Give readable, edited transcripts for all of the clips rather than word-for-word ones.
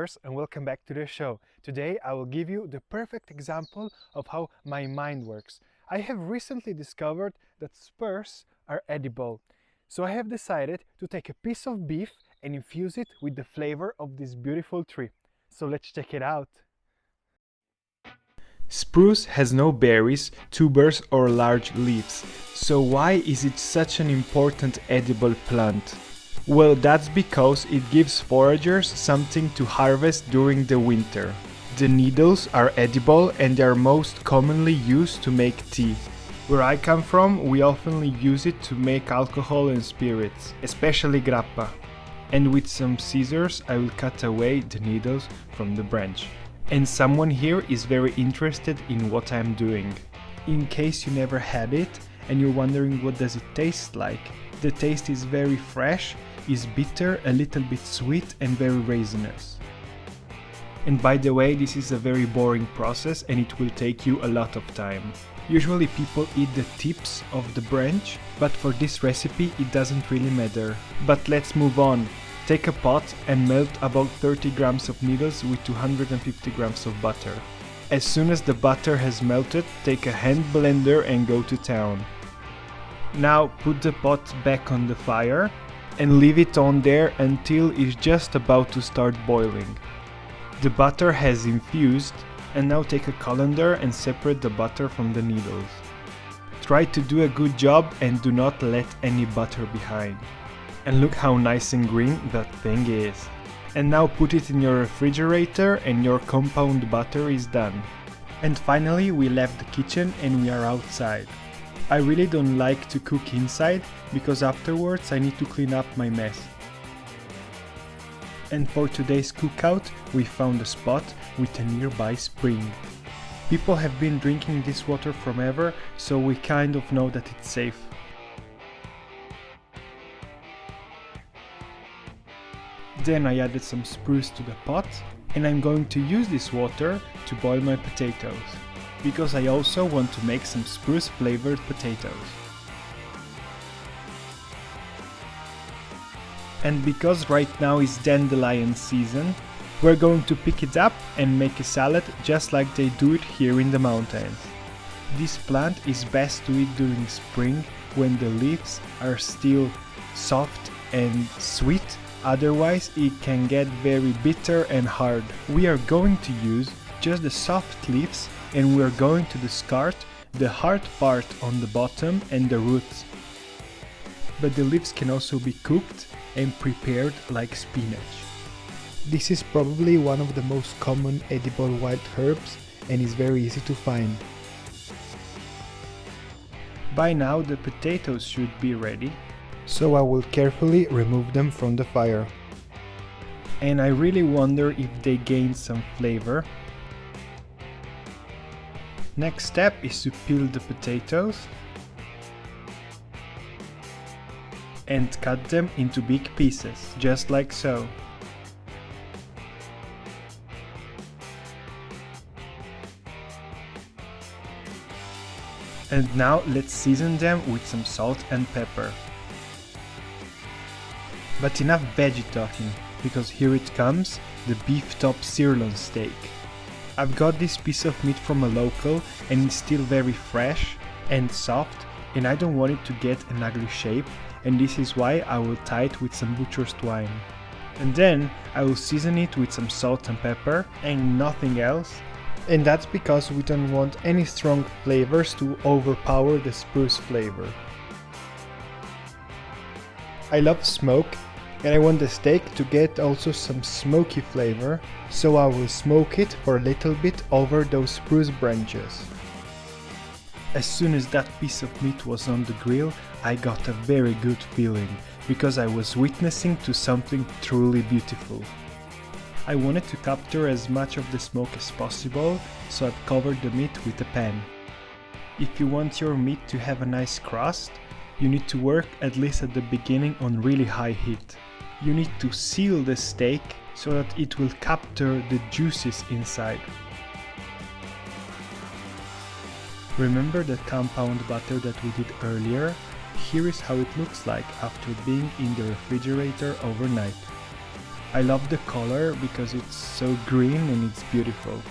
viewers, and welcome back to the show. Today I will give you the perfect example of how my mind works. I have recently discovered that spurs are edible. So I have decided to take a piece of beef and infuse it with the flavor of this beautiful tree. So let's check it out. Spruce has no berries, tubers or large leaves. So why is it such an important edible plant? Well, that's because it gives foragers something to harvest during the winter. The needles are edible and they are most commonly used to make tea. Where I come from, we often use it to make alcohol and spirits, especially grappa. And with some scissors I will cut away the needles from the branch. And someone here is very interested in what I'm doing. In case you never had it and you're wondering what does it taste like, the taste is very fresh, is bitter, a little bit sweet and very resinous. And by the way, this is a very boring process and it will take you a lot of time. Usually people eat the tips of the branch, but for this recipe it doesn't really matter. But let's move on. Take a pot and melt about 30 grams of needles with 250 grams of butter. As soon as the butter has melted, take a hand blender and go to town. Now put the pot back on the fire and leave it on there until it's just about to start boiling. The butter has infused, and now take a colander and separate the butter from the needles. Try to do a good job and do not let any butter behind. And look how nice and green that thing is. And now put it in your refrigerator and your compound butter is done. And finally we left the kitchen and we are outside. I really don't like to cook inside because afterwards I need to clean up my mess. And for today's cookout we found a spot with a nearby spring. People have been drinking this water forever, so we kind of know that it's safe. Then I added some spruce to the pot and I'm going to use this water to boil my potatoes, because I also want to make some spruce flavored potatoes. And because right now is dandelion season, we're going to pick it up and make a salad just like they do it here in the mountains. This plant is best to eat during spring when the leaves are still soft and sweet, otherwise it can get very bitter and hard. We are going to use just the soft leaves and we are going to discard the hard part on the bottom and the roots. But the leaves can also be cooked and prepared like spinach. This is probably one of the most common edible wild herbs and is very easy to find. By now the potatoes should be ready, so I will carefully remove them from the fire. And I really wonder if they gain some flavor. Next step is to peel the potatoes and cut them into big pieces, just like so. And now let's season them with some salt and pepper. But enough veggie talking, because here it comes, the beef top sirloin steak. I've got this piece of meat from a local and it's still very fresh and soft, and I don't want it to get an ugly shape, and this is why I will tie it with some butcher's twine. And then I will season it with some salt and pepper and nothing else. And that's because we don't want any strong flavors to overpower the spruce flavor. I love smoke and I want the steak to get also some smoky flavor, so I will smoke it for a little bit over those spruce branches. As soon as that piece of meat was on the grill, I got a very good feeling, because I was witnessing to something truly beautiful. I wanted to capture as much of the smoke as possible, so I've covered the meat with a pan. If you want your meat to have a nice crust, you need to work at least at the beginning on really high heat. You need to seal the steak so that it will capture the juices inside. Remember the compound butter that we did earlier? Here is how it looks like after being in the refrigerator overnight. I love the color because it's so green and it's beautiful.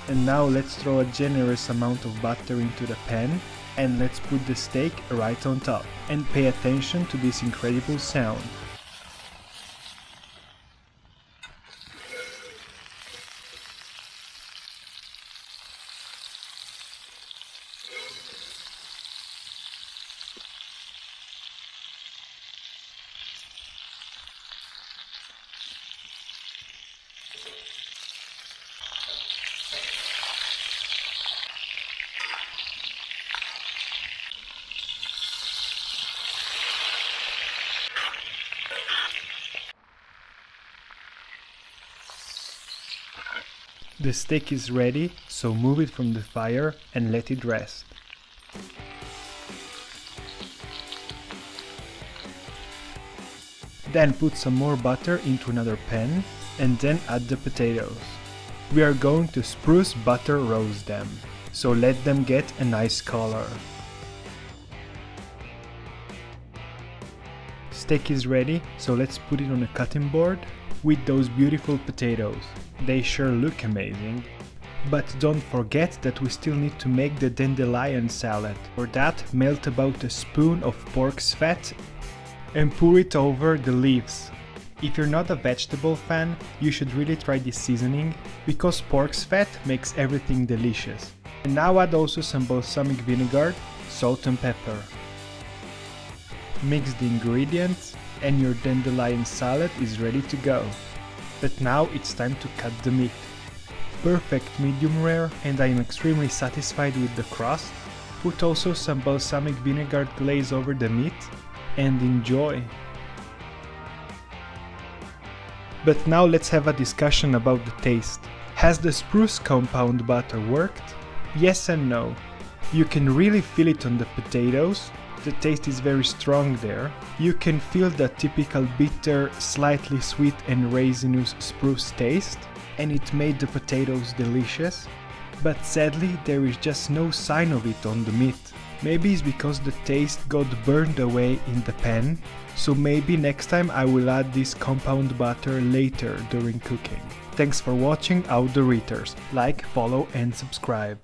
And now let's throw a generous amount of butter into the pan and let's put the steak right on top. And pay attention to this incredible sound. The steak is ready, so move it from the fire and let it rest. Then put some more butter into another pan and then add the potatoes. We are going to spruce butter roast them, so let them get a nice color. Steak is ready, so let's put it on a cutting board with those beautiful potatoes. They sure look amazing. But don't forget that we still need to make the dandelion salad. For that, melt about a spoon of pork's fat and pour it over the leaves. If you're not a vegetable fan, you should really try this seasoning because pork's fat makes everything delicious. And now add also some balsamic vinegar, salt and pepper. Mix the ingredients and your dandelion salad is ready to go. But now it's time to cut the meat. Perfect medium rare, and I am extremely satisfied with the crust. Put also some balsamic vinegar glaze over the meat and enjoy. But now let's have a discussion about the taste. Has the spruce compound butter worked? Yes and no. You can really feel it on the potatoes. The taste is very strong there. You can feel the typical bitter, slightly sweet and raisinous spruce taste, and it made the potatoes delicious. But sadly, there is just no sign of it on the meat. Maybe it's because the taste got burned away in the pan, so maybe next time I will add this compound butter later during cooking. Thanks for watching Outdoor Eaters. Like, follow and subscribe.